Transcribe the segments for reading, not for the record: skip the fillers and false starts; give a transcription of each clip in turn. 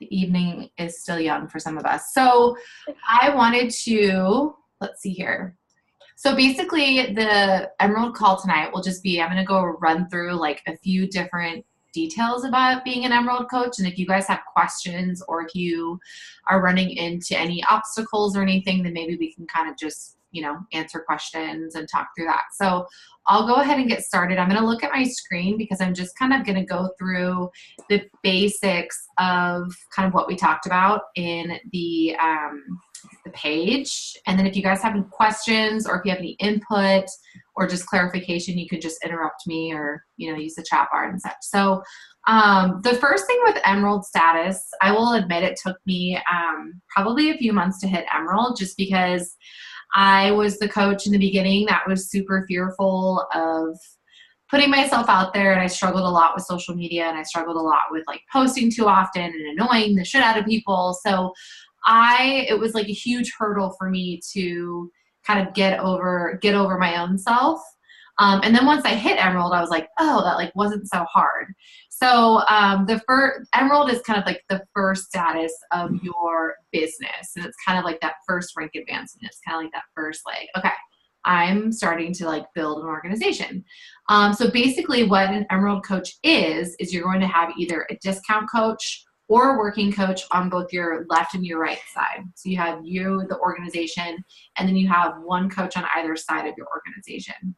The evening is still young for some of us. So I wanted to, let's see here. So basically the Emerald call tonight will just be, I'm going to go run through like a few different details about being an Emerald coach. And if you guys have questions or if you are running into any obstacles or anything, then maybe we can kind of just, answer questions and talk through that. So I'll go ahead and get started. I'm going to look at my screen because I'm just kind of going to go through the basics of kind of what we talked about in the page. And then if you guys have any questions or if you have any input or just clarification, you could just interrupt me or, use the chat bar and such. So the first thing with Emerald status, I will admit it took me probably a few months to hit Emerald just because I was the coach in the beginning that was super fearful of putting myself out there, and I struggled a lot with social media, and I struggled a lot with like posting too often and annoying the shit out of people. So it was like a huge hurdle for me to kind of get over my own self. And then once I hit Emerald, I was like, oh, that like wasn't so hard. So the first Emerald is kind of like the first status of your business. And it's kind of like that first rank advancement. It's kind of like that first like, okay, I'm starting to like build an organization. So basically what an Emerald coach is you're going to have either a discount coach or a working coach on both your left and your right side. So you have you, the organization, and then you have one coach on either side of your organization.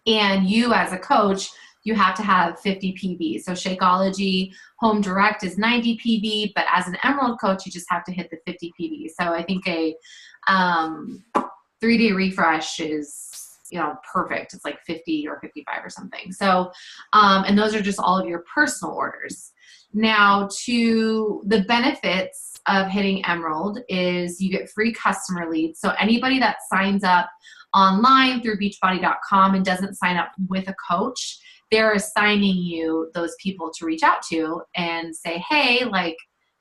And you as a coach, you have to have 50 PV. So Shakeology Home Direct is 90 PV, but as an Emerald coach, you just have to hit the 50 PV. So I think a 3-day refresh is, perfect. It's like 50 or 55 or something. So, and those are just all of your personal orders. Now, to the benefits of hitting Emerald is you get free customer leads. So anybody that signs up online through Beachbody.com and doesn't sign up with a coach, they're assigning you those people to reach out to and say, hey, like,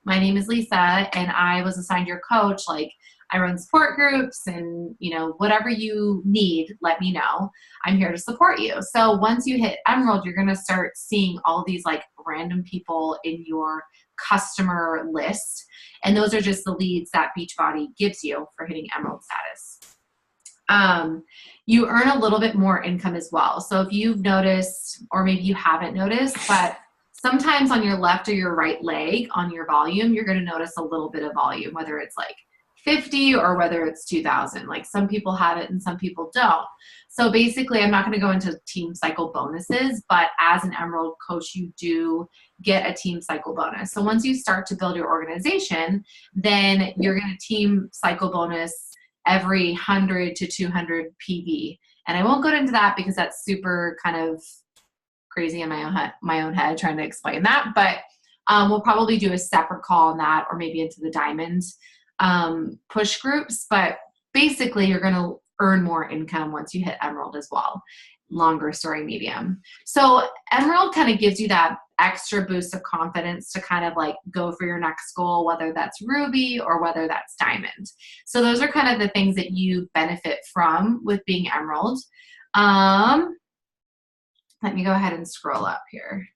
my name is Lisa and I was assigned your coach. Like, I run support groups and, whatever you need, let me know. I'm here to support you. So once you hit Emerald, you're going to start seeing all these like random people in your customer list. And those are just the leads that Beachbody gives you for hitting Emerald status. You earn a little bit more income as well. So if you've noticed, or maybe you haven't noticed, but sometimes on your left or your right leg on your volume, you're going to notice a little bit of volume, whether it's like 50 or whether it's 2000. Like some people have it and some people don't. So basically, I'm not going to go into team cycle bonuses, but as an Emerald coach, you do get a team cycle bonus. So once you start to build your organization, then you're going to team cycle bonus every 100 to 200 PV. And I won't go into that because that's super kind of crazy in my own head trying to explain that. But we'll probably do a separate call on that or maybe into the diamond push groups. But basically, you're going to earn more income once you hit Emerald as well. Longer story medium. So Emerald kind of gives you that extra boost of confidence to kind of like go for your next goal, whether that's Ruby or whether that's Diamond. So those are kind of the things that you benefit from with being Emerald. Let me go ahead and scroll up here.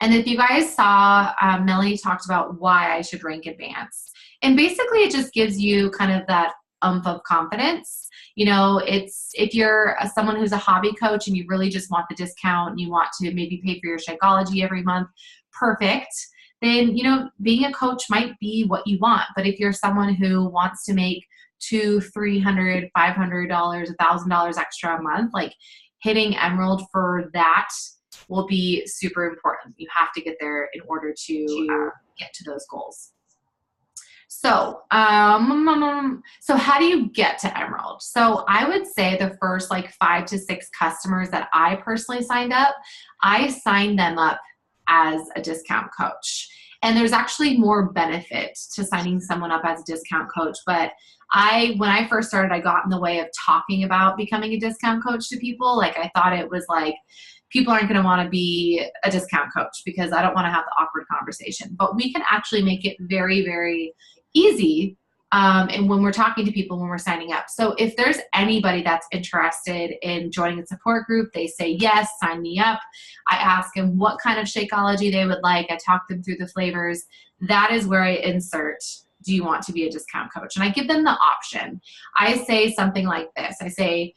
And if you guys saw, Melanie talked about why I should rank advanced. And basically it just gives you kind of that oomph of confidence. It's if you're someone who's a hobby coach and you really just want the discount and you want to maybe pay for your Shakeology every month, perfect. Then, being a coach might be what you want. But if you're someone who wants to make $200, $300, $500, $1,000 extra a month, like hitting Emerald for that will be super important. You have to get there in order to get to those goals. So, so how do you get to Emerald? So I would say the first like 5 to 6 customers that I personally signed up, I signed them up as a discount coach. And there's actually more benefit to signing someone up as a discount coach. But when I first started, I got in the way of talking about becoming a discount coach to people. Like I thought it was like, people aren't going to want to be a discount coach because I don't want to have the awkward conversation. But we can actually make it very, very easy and when we're talking to people, when we're signing up. So if there's anybody that's interested in joining a support group, they say, yes, sign me up. I ask them what kind of Shakeology they would like. I talk them through the flavors. That is where I insert, do you want to be a discount coach? And I give them the option. I say something like this. I say,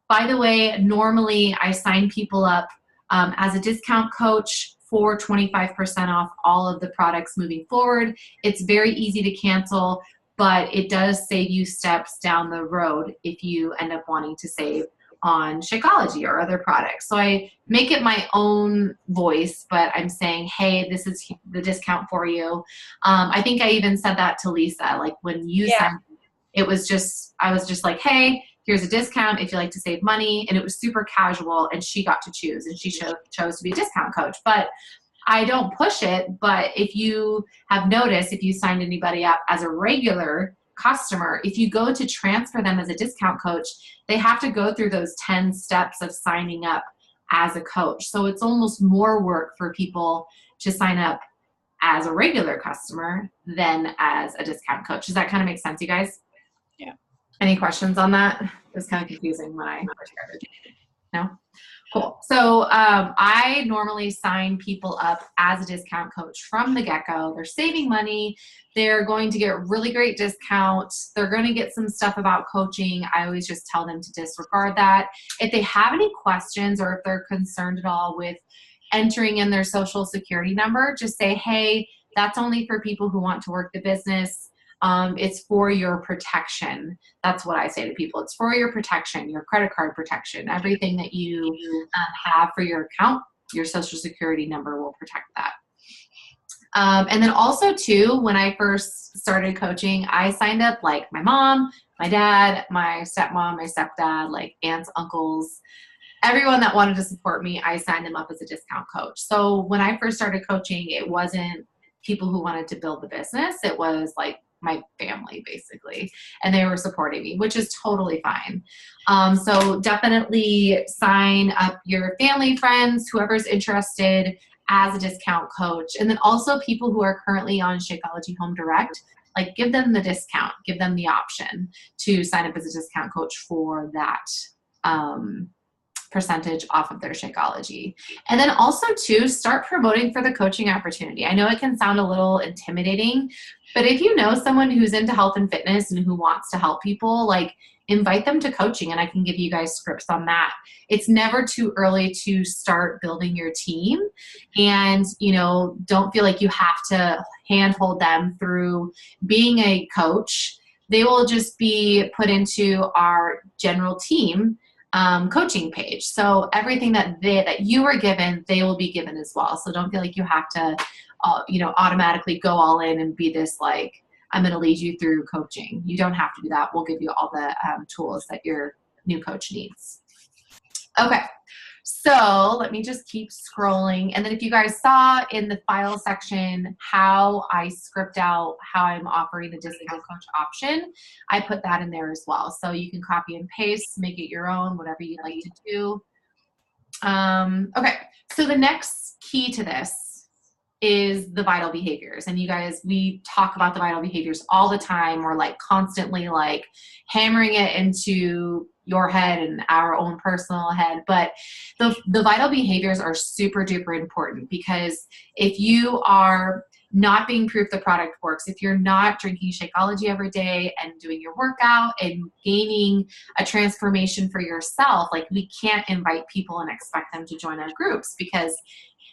by the way, normally I sign people up as a discount coach for 25% off all of the products moving forward. It's very easy to cancel, but it does save you steps down the road if you end up wanting to save on Shakeology or other products. So I make it my own voice, but I'm saying, hey, this is the discount for you. I think I even said that to Lisa, like when you signed, it was just, I was just like, hey, here's a discount if you like to save money. And it was super casual, and she got to choose, and she chose to be a discount coach. But I don't push it, but if you have noticed, if you signed anybody up as a regular customer, if you go to transfer them as a discount coach, they have to go through those 10 steps of signing up as a coach. So it's almost more work for people to sign up as a regular customer than as a discount coach. Does that kind of make sense, you guys? Yeah. Any questions on that? It was kind of confusing when I first started. No? Cool. So I normally sign people up as a discount coach from the get-go. They're saving money. They're going to get really great discounts. They're going to get some stuff about coaching. I always just tell them to disregard that. If they have any questions, or if they're concerned at all with entering in their social security number, just say, hey, that's only for people who want to work the business. It's for your protection. That's what I say to people. It's for your protection, your credit card protection, everything that you have for your account, your social security number will protect that. And then also too, when I first started coaching, I signed up like my mom, my dad, my stepmom, my stepdad, like aunts, uncles, everyone that wanted to support me, I signed them up as a discount coach. So when I first started coaching, it wasn't people who wanted to build the business. It was like my family basically, and they were supporting me, which is totally fine. So definitely sign up your family, friends, whoever's interested as a discount coach. And then also people who are currently on Shakeology Home Direct, like give them the discount, give them the option to sign up as a discount coach for that percentage off of their Shakeology. And then also too, start promoting for the coaching opportunity. I know it can sound a little intimidating, but if you know someone who's into health and fitness and who wants to help people, like invite them to coaching, and I can give you guys scripts on that. It's never too early to start building your team, and don't feel like you have to handhold them through being a coach. They will just be put into our general team coaching page. So everything that you were given, they will be given as well. So don't feel like you have to, automatically go all in and be this like, I'm going to lead you through coaching. You don't have to do that. We'll give you all the tools that your new coach needs. Okay. So let me just keep scrolling. And then if you guys saw in the file section how I script out how I'm offering the discount coach option, I put that in there as well. So you can copy and paste, make it your own, whatever you'd like to do. Okay, so the next key to this is the vital behaviors. And you guys, we talk about the vital behaviors all the time. We're like constantly like hammering it into your head and our own personal head. But the vital behaviors are super duper important, because if you are not being proof the product works, if you're not drinking Shakeology every day and doing your workout and gaining a transformation for yourself, like we can't invite people and expect them to join our groups, because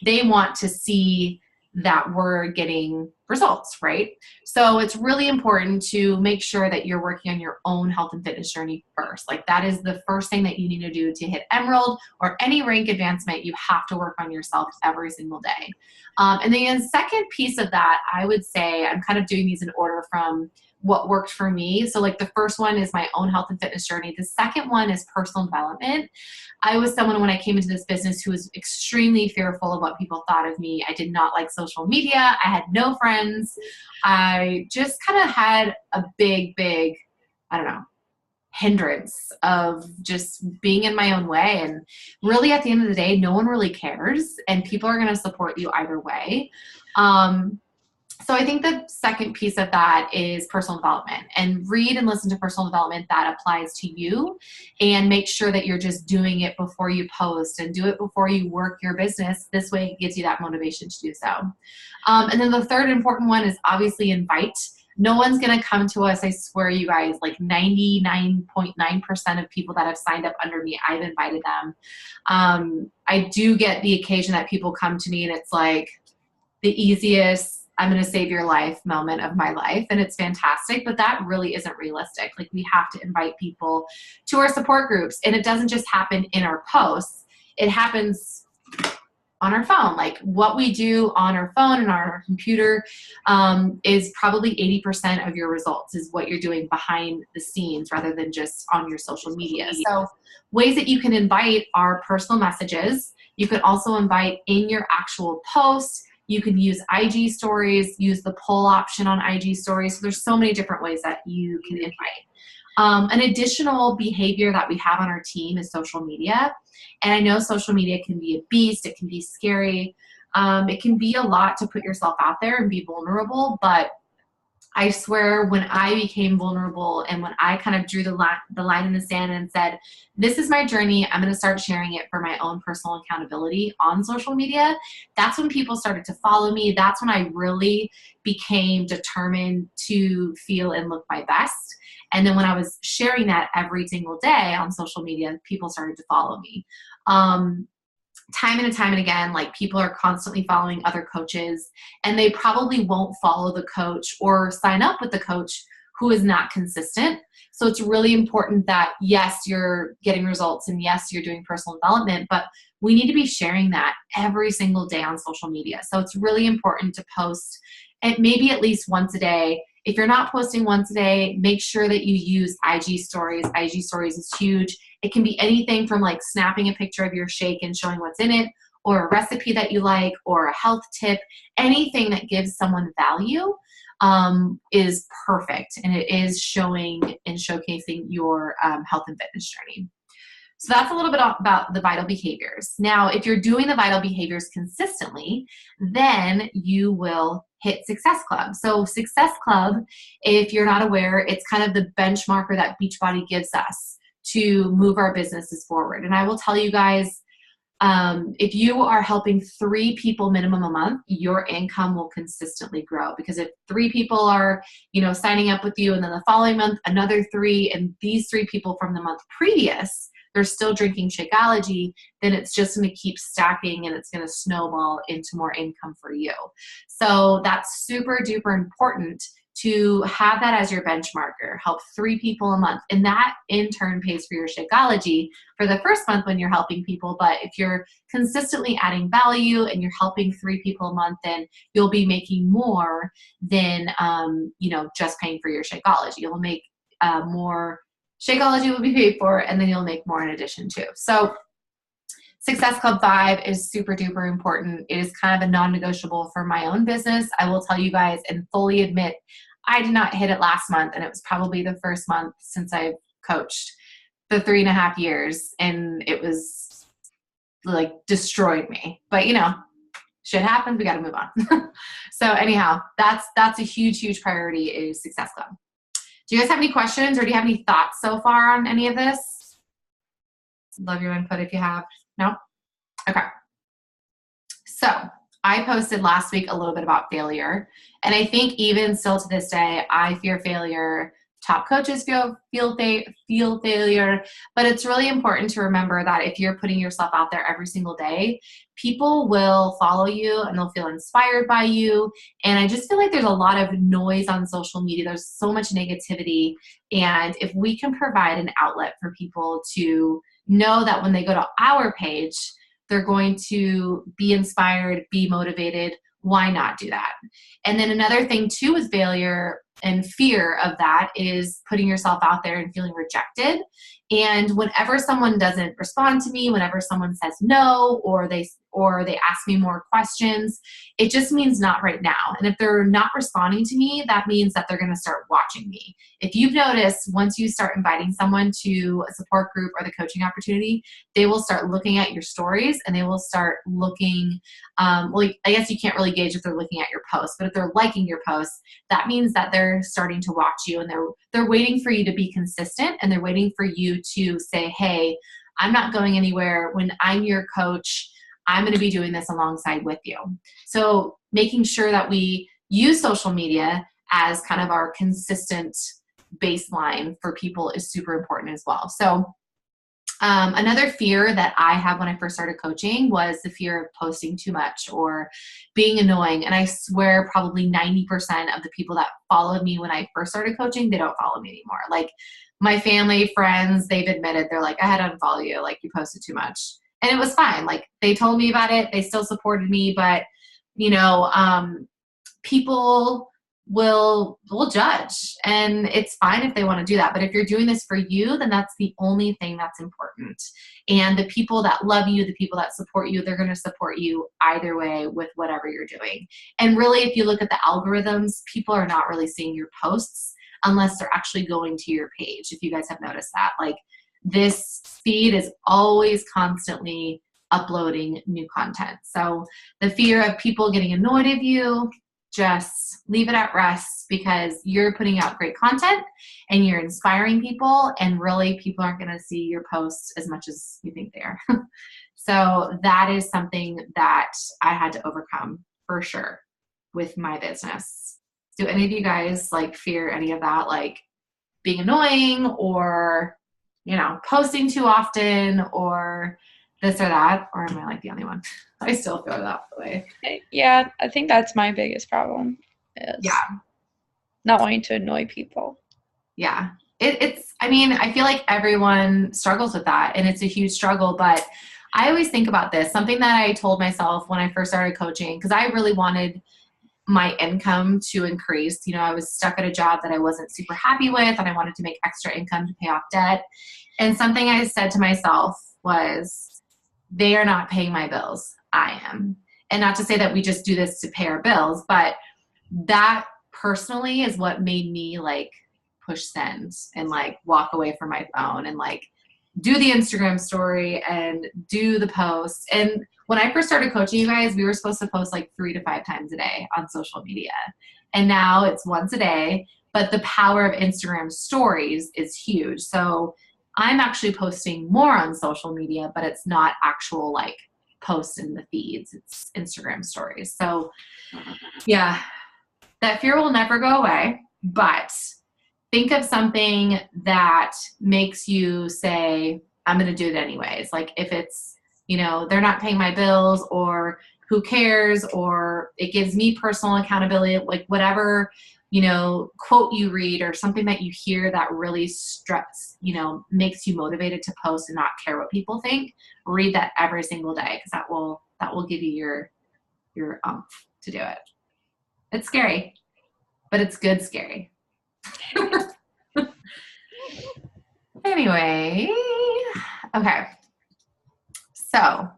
they want to see that we're getting results, right? So it's really important to make sure that you're working on your own health and fitness journey first. Like that is the first thing that you need to do to hit Emerald or any rank advancement. You have to work on yourself every single day. And then the second piece of that, I would say, I'm kind of doing these in order from what worked for me. So like the first one is my own health and fitness journey. The second one is personal development. I was someone when I came into this business who was extremely fearful of what people thought of me. I did not like social media. I had no friends. I just kind of had a big, hindrance of just being in my own way. And really at the end of the day, no one really cares, and people are going to support you either way. So So I think the second piece of that is personal development, and read and listen to personal development that applies to you, and make sure that you're just doing it before you post, and do it before you work your business. This way it gives you that motivation to do so. And then the third important one is obviously invite. No one's going to come to us. I swear, you guys, like 99.9% of people that have signed up under me, I've invited them. I do get the occasion that people come to me and it's like the easiest, I'm going to save your life moment of my life. And it's fantastic, but that really isn't realistic. Like, we have to invite people to our support groups, and it doesn't just happen in our posts. It happens on our phone. Like, what we do on our phone and our computer is probably 80% of your results is what you're doing behind the scenes rather than just on your social media. So ways that you can invite are personal messages. You could also invite in your actual post. You can use IG stories, use the poll option on IG stories. So there's so many different ways that you can invite. An additional behavior that we have on our team is social media. And I know social media can be a beast. It can be scary. It can be a lot to put yourself out there and be vulnerable. But I swear, when I became vulnerable and when I kind of drew the line in the sand and said, this is my journey, I'm going to start sharing it for my own personal accountability on social media, that's when people started to follow me. That's when I really became determined to feel and look my best. And then when I was sharing that every single day on social media, people started to follow me. Time and time and again, like, people are constantly following other coaches, and they probably won't follow the coach or sign up with the coach who is not consistent. So it's really important that, yes, you're getting results, and yes, you're doing personal development, but we need to be sharing that every single day on social media. So it's really important to post maybe at least once a day. If you're not posting once a day, make sure that you use IG stories. IG stories is huge. It can be anything from like snapping a picture of your shake and showing what's in it, or a recipe that you like, or a health tip. Anything that gives someone value is perfect, and it is showing and showcasing your health and fitness journey. So that's a little bit about the vital behaviors. Now, if you're doing the vital behaviors consistently, then you will hit Success Club. So Success Club, if you're not aware, it's kind of the benchmarker that Beachbody gives us to move our businesses forward. And I will tell you guys, if you are helping 3 people minimum a month, your income will consistently grow. Because if 3 people are, signing up with you, and then the following month, another 3, and these 3 people from the month previous, they're still drinking Shakeology, then it's just going to keep stacking, and it's going to snowball into more income for you. So that's super duper important to have that as your benchmarker. Help 3 people a month, and that in turn pays for your Shakeology for the first month when you're helping people. But if you're consistently adding value and you're helping 3 people a month, then you'll be making more than just paying for your Shakeology. You'll make more. Shakeology will be paid for, and then you'll make more in addition too. So Success Club 5 is super duper important. It is kind of a non-negotiable for my own business. I will tell you guys and fully admit, I did not hit it last month, and it was probably the first month since I've coached the 3.5 years, and it was like destroyed me. But shit happens. We got to move on. So anyhow, that's a huge priority is Success Club. Do you guys have any questions, or do you have any thoughts so far on any of this? Love your input if you have. No? Okay. So I posted last week a little bit about failure. And I think even still to this day, I fear failure. Top coaches feel failure. But it's really important to remember that if you're putting yourself out there every single day, people will follow you and they'll feel inspired by you. And I just feel like there's a lot of noise on social media. There's so much negativity. And if we can provide an outlet for people to know that when they go to our page, they're going to be inspired, be motivated, why not do that? And then another thing too with failure, and fear of that is putting yourself out there and feeling rejected. And whenever someone doesn't respond to me, whenever someone says no, or they ask me more questions, it just means not right now. And if they're not responding to me, that means that they're going to start watching me. If you've noticed, once you start inviting someone to a support group or the coaching opportunity, they will start looking at your stories, and they will start looking, well, I guess you can't really gauge if they're looking at your posts, but if they're liking your posts, that means that they're starting to watch you, and they're waiting for you to be consistent, and they're waiting for you to say, hey, I'm not going anywhere. When I'm your coach, I'm going to be doing this alongside with you. So making sure that we use social media as kind of our consistent baseline for people is super important as well. So another fear that I had when I first started coaching was the fear of posting too much or being annoying. And I swear probably 90% of the people that followed me when I first started coaching, they don't follow me anymore. Like my family, friends, they've admitted, they're like, I had to unfollow you, like you posted too much. And it was fine. Like they told me about it. They still supported me, but people will judge, and it's fine if they want to do that. But if you're doing this for you, then that's the only thing that's important. And the people that love you, the people that support you, they're going to support you either way with whatever you're doing. And really, if you look at the algorithms, people are not really seeing your posts unless they're actually going to your page. If you guys have noticed that, like this feed is always constantly uploading new content. So the fear of people getting annoyed of you, just leave it at rest, because you're putting out great content and you're inspiring people, and really people aren't going to see your posts as much as you think they are. So that is something that I had to overcome for sure with my business. Do any of you guys like fear any of that, like being annoying or, posting too often or this or that? Or am I like the only one? I still feel that way. Yeah, I think that's my biggest problem is not wanting to annoy people. Yeah. I feel like everyone struggles with that, and it's a huge struggle, but I always think about this, something that I told myself when I first started coaching, because I really wanted my income to increase. I was stuck at a job that I wasn't super happy with, and I wanted to make extra income to pay off debt. And something I said to myself was, they are not paying my bills. I am. And not to say that we just do this to pay our bills, but that personally is what made me like push send and like walk away from my phone and like do the Instagram story and do the post. And when I first started coaching you guys, we were supposed to post like 3 to 5 times a day on social media. And now it's once a day, but the power of Instagram stories is huge. So I'm actually posting more on social media, but it's not actual like posts in the feeds. It's Instagram stories. So yeah, that fear will never go away, but think of something that makes you say, I'm going to do it anyways. Like if it's, they're not paying my bills, or who cares, or it gives me personal accountability, like whatever, quote you read or something that you hear that really makes you motivated to post and not care what people think. Read that every single day, because that will give you your umph to do it. It's scary, but it's good scary. Anyway, okay. So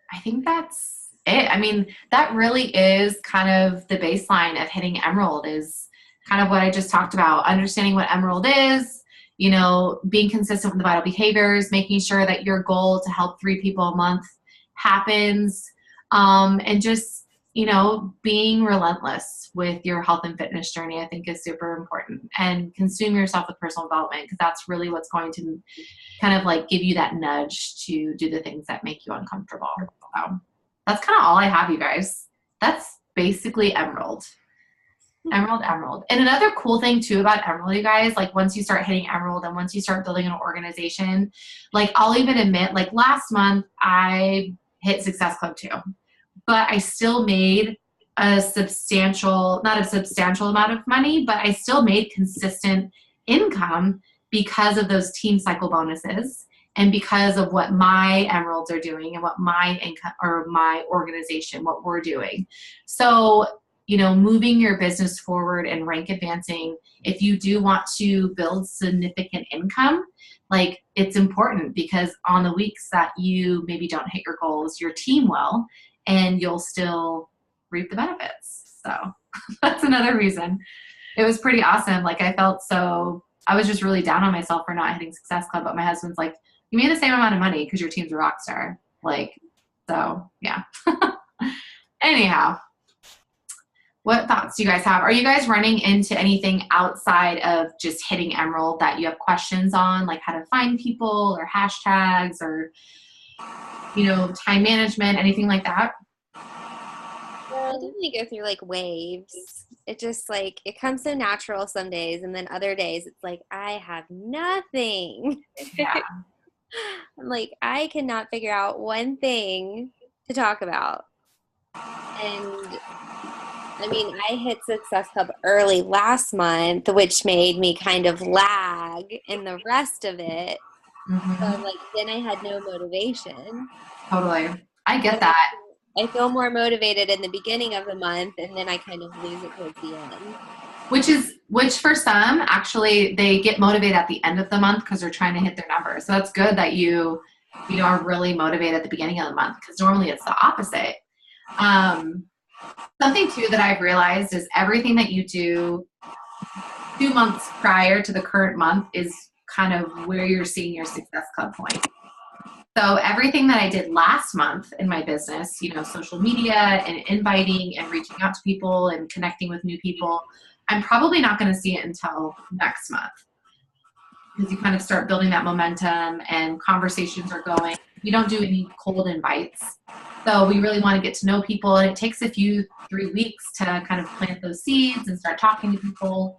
I think that's it. I mean, that really is kind of the baseline of hitting Emerald, is kind of what I just talked about. Understanding what Emerald is, being consistent with the vital behaviors, making sure that your goal to help 3 people a month happens, and just, being relentless with your health and fitness journey, I think is super important. And consume yourself with personal development, because that's really what's going to kind of like give you that nudge to do the things that make you uncomfortable. So that's kind of all I have, you guys. That's basically Emerald. Emerald. And another cool thing too about Emerald, you guys, like once you start hitting Emerald and once you start building an organization, like I'll even admit, like last month I hit Success Club 2, but I still made not a substantial amount of money, but I still made consistent income because of those team cycle bonuses and because of what my Emeralds are doing and what my income or my organization, what we're doing. So moving your business forward and rank advancing, if you do want to build significant income, like it's important because on the weeks that you maybe don't hit your goals, your team will, and you'll still reap the benefits. So that's another reason. It was pretty awesome. Like I was just really down on myself for not hitting Success Club, but my husband's like, you made the same amount of money because your team's a rock star. Like, so yeah. Anyhow, what thoughts do you guys have? Are you guys running into anything outside of just hitting Emerald that you have questions on, like how to find people or hashtags or, time management, anything like that? I definitely go through like waves. It just like, it comes so natural some days, and then other days it's like, I have nothing. Yeah. I'm like, I cannot figure out one thing to talk about. And I mean, I hit Success Club early last month, which made me kind of lag in the rest of it. Mm-hmm. So like, then I had no motivation. Totally. I get that. I feel more motivated in the beginning of the month, and then I kind of lose it towards the end. Which for some, actually, they get motivated at the end of the month because they're trying to hit their numbers. So that's good that you are really motivated at the beginning of the month, because normally it's the opposite. Something too that I've realized is everything that you do 2 months prior to the current month is kind of where you're seeing your Success Club point. So everything that I did last month in my business, social media and inviting and reaching out to people and connecting with new people, I'm probably not going to see it until next month, because you kind of start building that momentum and conversations are going. We don't do any cold invites. So we really want to get to know people, and it takes 3 weeks to kind of plant those seeds and start talking to people.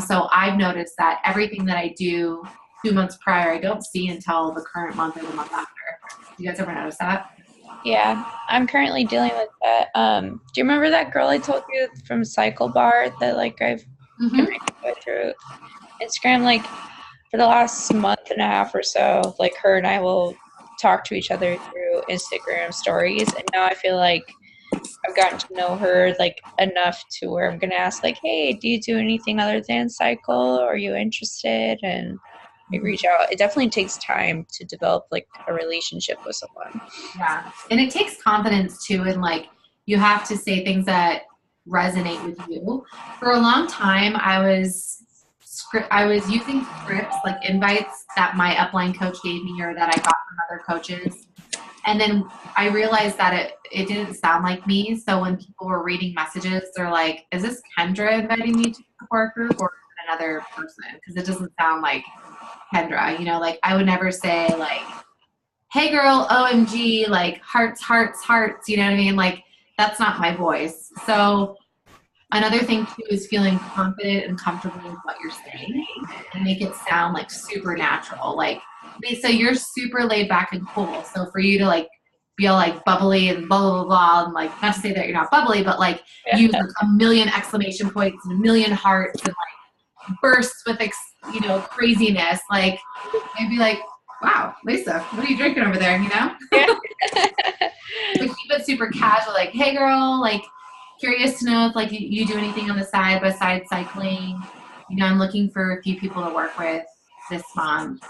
So I've noticed that everything that I do 2 months prior, I don't see until the current month or the month after. You guys ever notice that? Yeah, I'm currently dealing with that. Do you remember that girl I told you from Cycle Bar that like I've been through Instagram? Like for the last month and a half or so, like her and I will talk to each other through Instagram stories, and now I feel like I've gotten to know her like enough to where I'm gonna ask like, hey, do you do anything other than cycle? Are you interested? And I reach out. It definitely takes time to develop like a relationship with someone. Yeah, and it takes confidence too, and like you have to say things that resonate with you. For a long time, I was using scripts, like invites that my upline coach gave me or that I got from other coaches. And then I realized that it didn't sound like me. So when people were reading messages, they're like, is this Kendra inviting me to our group or another person? Because it doesn't sound like Kendra. Like I would never say like, hey girl, OMG, like hearts, hearts, hearts. You know what I mean? Like that's not my voice. So another thing too is feeling confident and comfortable with what you're saying and make it sound like super natural. Like, so you're super laid back and cool. So for you to like be all like bubbly and blah, blah, blah, and like, not to say that you're not bubbly, but like use like a million exclamation points and a million hearts and like bursts with, craziness. Like, I'd be like, wow, Lisa, what are you drinking over there? But keep it super casual. Like, hey girl, like, curious to know if like you do anything on the side besides cycling. I'm looking for a few people to work with this month.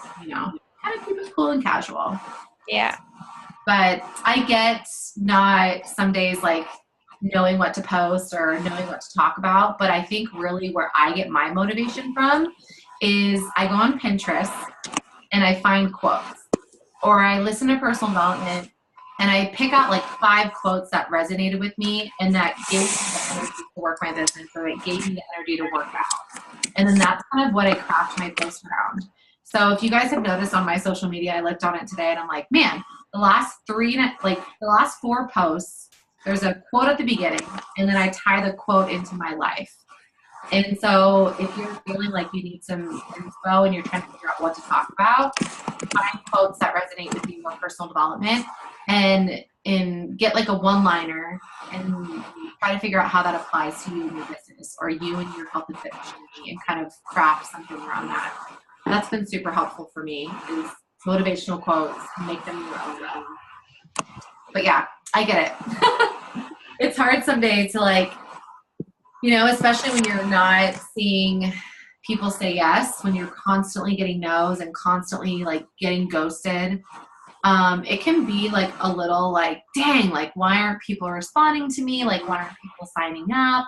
Kind of keep it cool and casual. Yeah. But I get not some days like knowing what to post or knowing what to talk about. But I think really where I get my motivation from is I go on Pinterest and I find quotes, or I listen to personal development and I pick out like 5 quotes that resonated with me and that gave me the energy to work my business, or it gave me the energy to work out. And then that's kind of what I craft my post around. So if you guys have noticed on my social media, I looked on it today and I'm like, man, the last 4 posts, there's a quote at the beginning and then I tie the quote into my life. And so if you're feeling like you need some info and you're trying to figure out what to talk about, find quotes that resonate with you or personal development and get like a one-liner and try to figure out how that applies to you and your business or you and your health and fitness journey and kind of craft something around that. That's been super helpful for me is motivational quotes, make them your own. But yeah, I get it. It's hard some days to like You know, especially when you're not seeing people say yes, when you're constantly getting no's and constantly like getting ghosted. It can be like a little like, dang, like why aren't people responding to me? Like why aren't people signing up?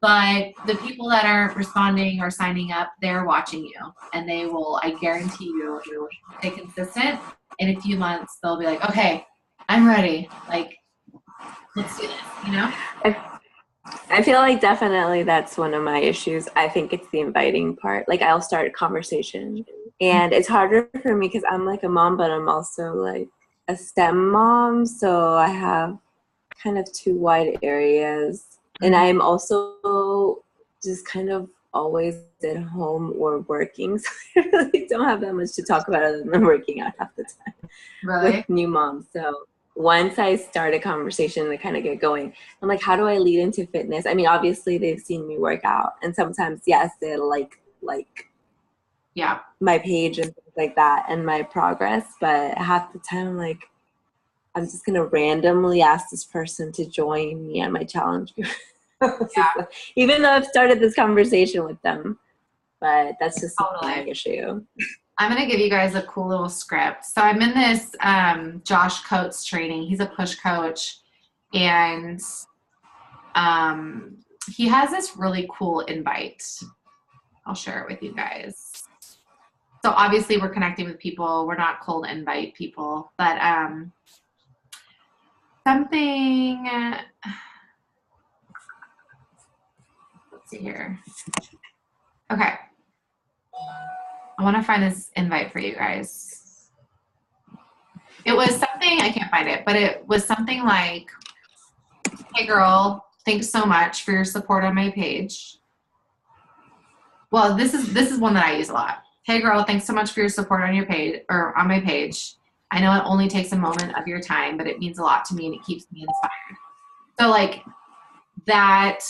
But the people that aren't responding or signing up, they're watching you, and they will, I guarantee you, if you stay consistent, in a few months, they'll be like, okay, I'm ready. Like, let's do this, you know? I feel like definitely that's one of my issues. I think it's the inviting part. Like I'll start a conversation and it's harder for me because I'm like a mom, but I'm also like a STEM mom. So I have kind of two wide areas. And I'm also just kind of always at home or working. So I really don't have that much to talk about other than working out half the time with new moms. So once I start a conversation and kind of get going, I'm like, how do I lead into fitness? I mean, obviously they've seen me work out, and sometimes, yes, they'll like yeah, my page and things like that and my progress. But half the time, I'm like, I'm just gonna randomly ask this person to join me on my challenge group. Yeah. Even though I've started this conversation with them, but that's just Totally. my issue. I'm going to give you guys a cool little script. So I'm in this Josh Coates training. He's a push coach, and he has this really cool invite. I'll share it with you guys. So obviously we're connecting with people. We're not cold invite people, but something, let's see here. Okay. I want to find this invite for you guys. It was something, I can't find it, but it was something like, hey girl, thanks so much for your support on my page. Well, this is one that I use a lot. Hey girl, thanks so much for your support on your page or on my page. I know it only takes a moment of your time, but it means a lot to me and it keeps me inspired. So like that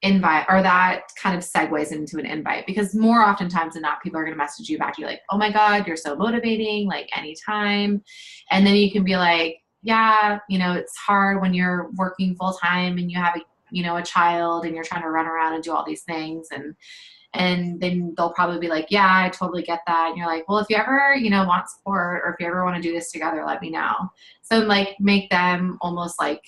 invite, or that kind of segues into an invite, because more oftentimes than not, people are going to message you back. You're like, oh my God, you're so motivating, like anytime. And then you can be like, yeah, you know, it's hard when you're working full time and you have a child and you're trying to run around and do all these things. And then they'll probably be like, yeah, I totally get that. And you're like, well, if you ever, want support, or if you ever want to do this together, let me know. So like make them almost like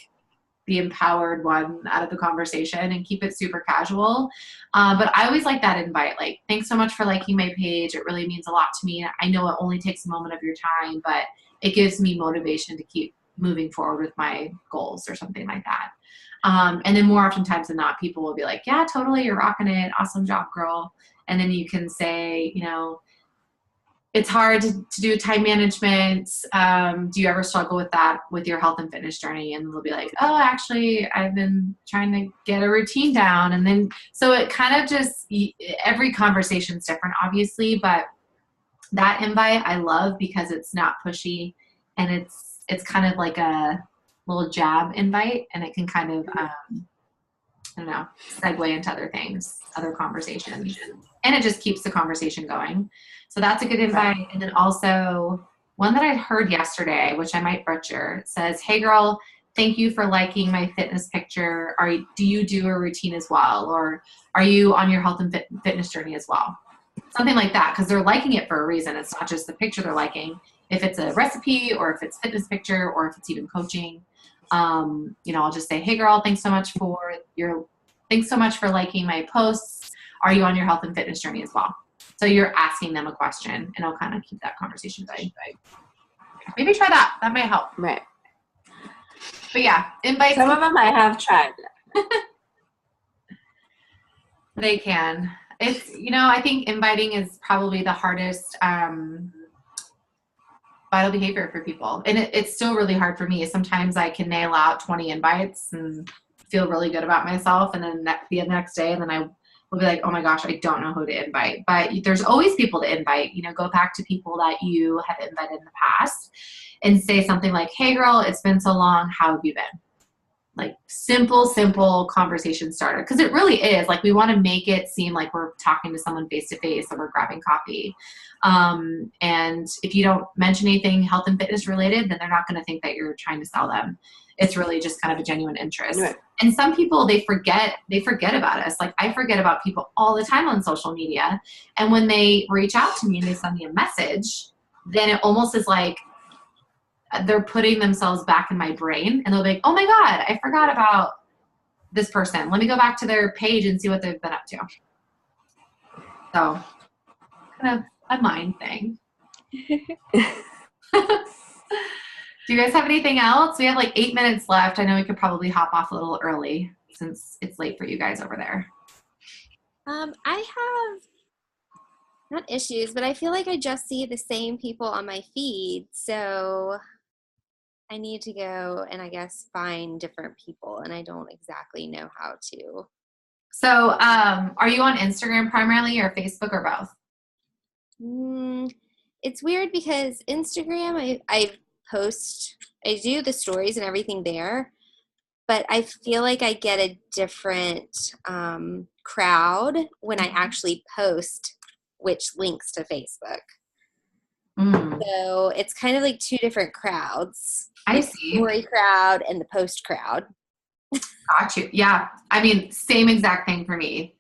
the empowered one out of the conversation and keep it super casual. But I always like that invite. Like, thanks so much for liking my page. It really means a lot to me. I know it only takes a moment of your time, but it gives me motivation to keep moving forward with my goals or something like that. And then more oftentimes than not, people will be like, yeah, totally, you're rocking it. Awesome job, girl. And then you can say, it's hard to do time management. Do you ever struggle with that with your health and fitness journey? And they'll be like, oh, actually, I've been trying to get a routine down. And then, so it kind of just, every conversation is different, obviously, but that invite I love because it's not pushy, and it's kind of like a little jab invite, and it can kind of, segue into other things, other conversations. And it just keeps the conversation going. So that's a good invite. And then also one that I heard yesterday, which I might butcher, says, hey girl, thank you for liking my fitness picture. Do you do a routine as well? Or are you on your health and fitness journey as well? Something like that, because they're liking it for a reason. It's not just the picture they're liking. If it's a recipe, or if it's fitness picture, or if it's even coaching, I'll just say, hey girl, thanks so much for liking my posts. Are you on your health and fitness journey as well? So you're asking them a question, and it'll kind of keep that conversation going. Maybe try that. That might help. Right. But yeah, invites. Some of them I have tried. They can. It's, I think inviting is probably the hardest vital behavior for people. And it's still really hard for me. Sometimes I can nail out 20 invites and feel really good about myself. And then the next day, and then I will be like, oh my gosh, I don't know who to invite. But there's always people to invite. Go back to people that you have invited in the past and say something like, hey girl, it's been so long. How have you been? Like simple conversation starter. Because it really is. Like, we want to make it seem like we're talking to someone face to face, or we're grabbing coffee. And if you don't mention anything health and fitness related, then they're not going to think that you're trying to sell them. it's really just kind of a genuine interest. Right. And some people, they forget about us. Like I forget about people all the time on social media. And when they reach out to me and they send me a message, then it almost is like they're putting themselves back in my brain, and they'll be like, oh my God, I forgot about this person. Let me go back to their page and see what they've been up to. So kind of a mind thing. Do you guys have anything else? We have like 8 minutes left. I know we could probably hop off a little early since it's late for you guys over there. I have not issues, but I feel like I just see the same people on my feed. So I need to go and I guess find different people, and I don't exactly know how to. So are you on Instagram primarily or Facebook or both? It's weird because Instagram, I do the stories and everything there, but I feel like I get a different crowd when I actually post, which links to Facebook. So it's kind of like two different crowds. I the see. Story crowd and the post crowd. Got you. Yeah. I mean, same exact thing for me.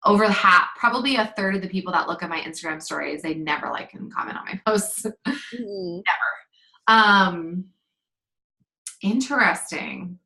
Over half, probably a third of the people that look at my Instagram stories, they never like and comment on my posts. Never. Interesting.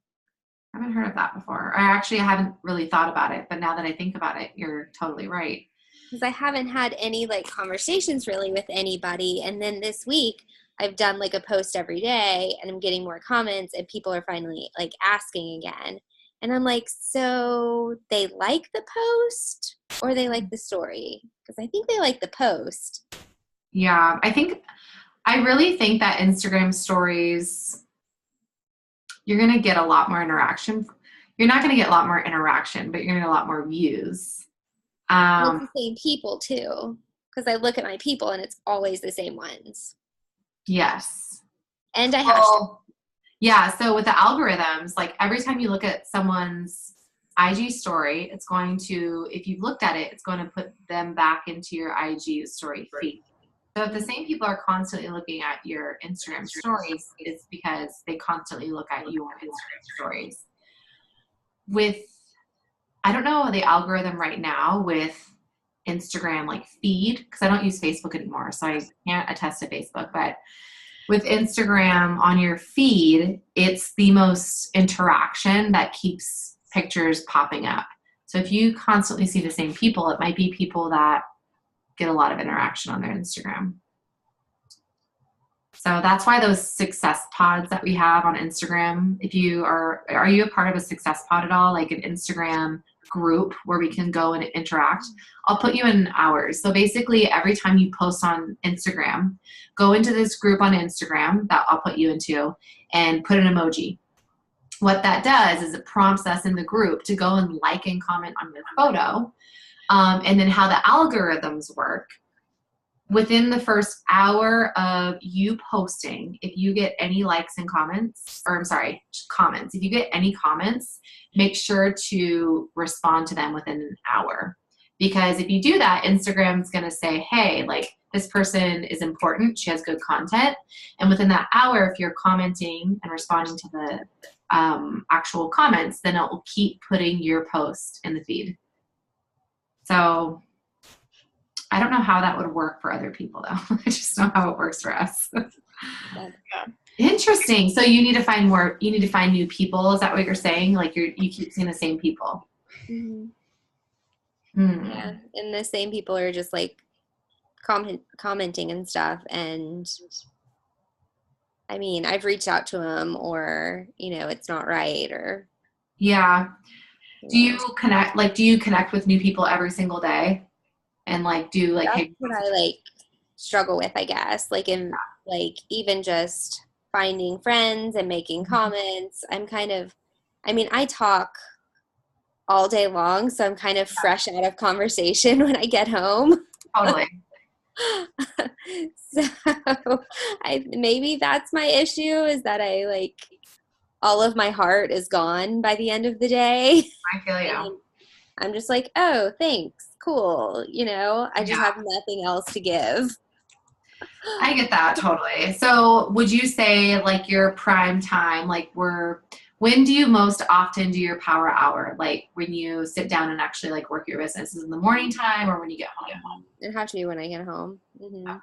I haven't heard of that before. I haven't really thought about it, but now that I think about it, you're totally right. Because I haven't had any like conversations really with anybody. And then this week I've done like a post every day and I'm getting more comments and people are finally like asking again. And I'm like, so they like the post or they like the story? Because I think they like the post. Yeah, I really think that Instagram stories, you're going to get a lot more interaction. You're not going to get a lot more interaction, but you're going to get a lot more views. It's the same people too, because I look at my people and it's always the same ones. Yes. And I have. Yeah. So with the algorithms, like every time you look at someone's IG story, it's going to, if you've looked at it, it's going to put them back into your IG story feed. So if the same people are constantly looking at your Instagram stories, it's because they constantly look at your Instagram stories. I don't know the algorithm right now with Instagram like feed, because I don't use Facebook anymore, so I can't attest to Facebook, but with Instagram on your feed, it's the most interaction that keeps pictures popping up. So if you constantly see the same people, it might be people that get a lot of interaction on their Instagram. So that's why those success pods that we have on Instagram, if you are you a part of a success pod at all, like an Instagram group where we can go and interact? I'll put you in ours. So basically every time you post on Instagram, go into this group on Instagram that I'll put you into and put an emoji. What that does is it prompts us in the group to go and like and comment on your photo. And then how the algorithms work, within the first hour of you posting, if you get any likes and comments, if you get any comments, make sure to respond to them within an hour. Because if you do that, Instagram's going to say, hey, like this person is important. She has good content. And within that hour, if you're commenting and responding to the actual comments, then it will keep putting your post in the feed. So I don't know how that would work for other people, though. I just know how it works for us. Yeah. Interesting. So you need to find new people. Is that what you're saying? Like you keep seeing the same people. Yeah, and the same people are just like commenting and stuff. And I mean, I've reached out to them, or it's not right, or yeah. Do you connect with new people every single day? And that's what I struggle with, I guess. Even just finding friends and making comments. I talk all day long, so I'm kind of fresh out of conversation when I get home. Totally. So maybe that's my issue, is that all of my heart is gone by the end of the day. I feel you. I'm just like, oh, thanks. Cool. I just have nothing else to give. I get that totally. So would you say like your prime time, like when do you most often do your power hour? Like when you sit down and actually like work your business? Is it in the morning time or when you get home? It has to be when I get home. Okay.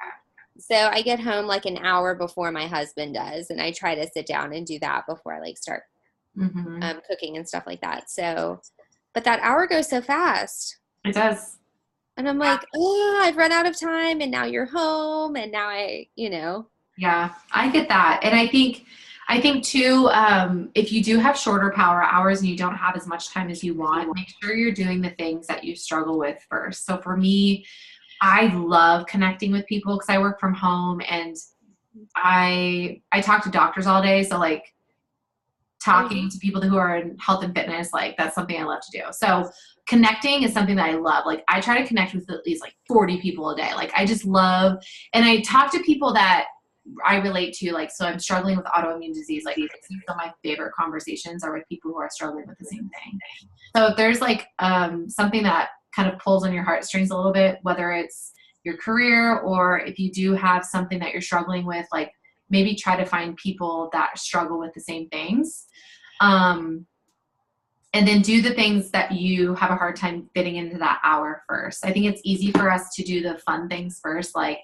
So I get home like an hour before my husband does, and I try to sit down and do that before I like start cooking and stuff like that. So, but that hour goes so fast. It does. And I'm like, oh, I've run out of time, and now you're home, and now Yeah, I get that. And I think too, if you do have shorter power hours and you don't have as much time as you want, make sure you're doing the things that you struggle with first. So for me, I love connecting with people because I work from home and I talk to doctors all day. So like talking to people who are in health and fitness, like that's something I love to do. So connecting is something that I love. Like I try to connect with at least like 40 people a day. Like I just love, and I talk to people that I relate to, like, so I'm struggling with autoimmune disease. Like some of my favorite conversations are with people who are struggling with the same thing. So if there's like something that kind of pulls on your heartstrings a little bit, whether it's your career or if you do have something that you're struggling with, like maybe try to find people that struggle with the same things. And then do the things that you have a hard time fitting into that hour first. I think it's easy for us to do the fun things first, like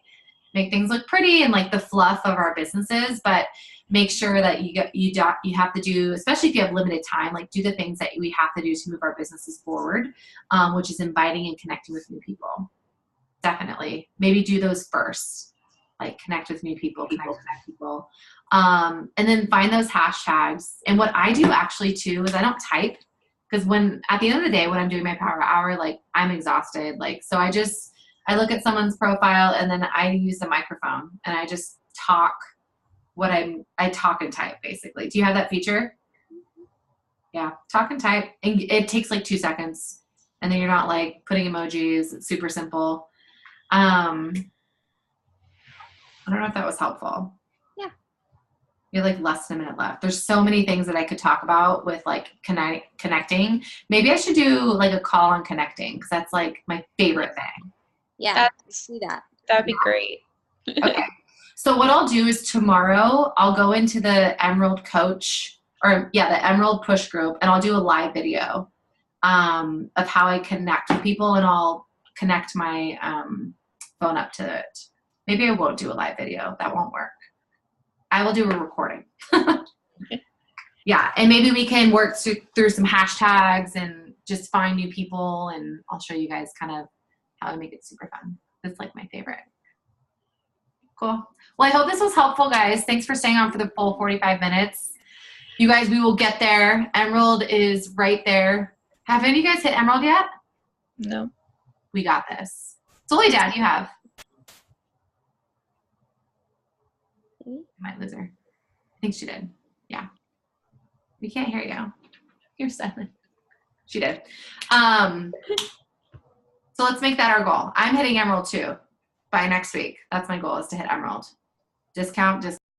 make things look pretty and like the fluff of our businesses, but make sure that you have to do, especially if you have limited time, like do the things that we have to do to move our businesses forward, which is inviting and connecting with new people. Definitely. Maybe do those first, like connect with new people, connect people. And then find those hashtags. And what I do actually too is I don't type, because at the end of the day, when I'm doing my power hour, like I'm exhausted. Like, so I look at someone's profile and then I use the microphone and I just talk I talk and type basically. Do you have that feature? Yeah. Talk and type. And it takes like 2 seconds and then you're not like putting emojis. It's super simple. I don't know if that was helpful. You have like less than a minute left. There's so many things that I could talk about with like connecting. Maybe I should do like a call on connecting because that's like my favorite thing. Yeah, see that. That'd be great. Okay. So what I'll do is tomorrow I'll go into the Emerald Coach the Emerald Push group and I'll do a live video of how I connect with people and I'll connect my phone up to it. Maybe I won't do a live video. That won't work. I will do a recording. Yeah, and maybe we can work through some hashtags and just find new people, and I'll show you guys kind of how to make it super fun. It's like my favorite. Cool. Well, I hope this was helpful, guys. Thanks for staying on for the full 45 minutes. You guys, we will get there. Emerald is right there. Have any of you guys hit Emerald yet? No. We got this. Solely Dad, you have. Might lose her. I think she did. Yeah. We can't hear you. You're silent. She did. So let's make that our goal. I'm hitting Emerald too by next week. That's my goal, is to hit Emerald. Discount.